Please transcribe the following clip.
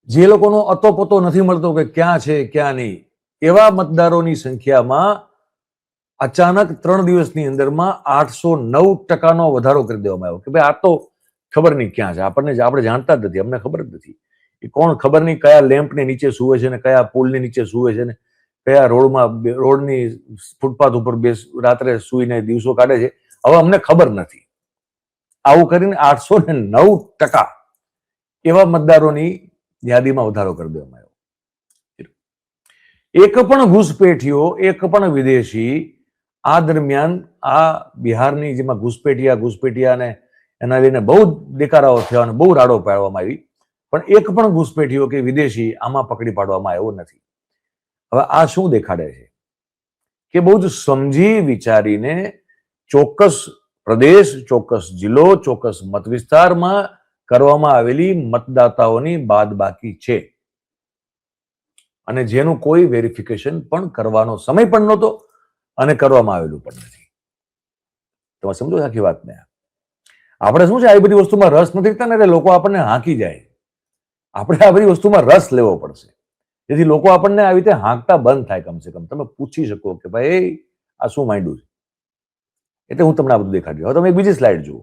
જે લોકોનો અતોપતો નથી મળતો કે ક્યાં છે ક્યાં નહીં, એવા મતદારોની સંખ્યામાં અચાનક 3 દિવસની અંદરમાં 809% વધારો કરી દેવામાં આવ્યો કે ભાઈ આ તો ખબર નહીં ક્યાં છે, આપણે જાણતા જ નથી, અમને ખબર જ નથી એ કોણ, ખબર નહીં કયા લેમ્પની નીચે સૂવે છે ને કયા પુલની નીચે સૂવે છે ને કયા રોડની ફૂટપાથ ઉપર રાત્રે સૂઈને દિવસો કાઢે છે, હવે અમને ખબર નથી. આવું કરીને 809% એવા મતદારોની યાદીમાં વધારો કરી દેવામાં આવ્યો. એક પણ ઘૂસપેઠીઓ, એક પણ વિદેશી આ દરમિયાન આ બિહારની જેમાં ઘૂસપેઠિયાને એના લઈને બહુ દેકારાઓ થયા અને બહુ રાડો પાડવામાં આવી, પણ એક પણ ઘૂસપેઠીઓ કે વિદેશી આમાં પકડી પાડવામાં આવ્યો નથી. હવે આ શું દેખાડે છે કે બહુ જ સમજી વિચારીને ચોક્કસ પ્રદેશ, ચોક્કસ જિલ્લો, ચોક્કસ મત વિસ્તારમાં કરવામાં આવેલી મતદાતાઓની બાદબાકી છે અને જેનું કોઈ વેરિફિકેશન પણ કરવાનો સમય પણ નહોતો અને કરવામાં આવેલું પણ નથી. તમે સમજો આખી વાતને. આપણે શું છે આ બધી વસ્તુમાં રસ નથી લેતા ને એટલે લોકો આપણને હાંકી જાય. આપણે આ બધી વસ્તુમાં રસ લેવો પડશે જેથી લોકો આપણને આવી રીતે હાંકતા બંધ થાય. કમસે કમ તમે પૂછી શકો કે ભાઈ આ શું માંડ્યું છે. એટલે હું તમને આ બધું દેખાડ્યું. હવે તમે એક બીજી સ્લાઇડ જુઓ.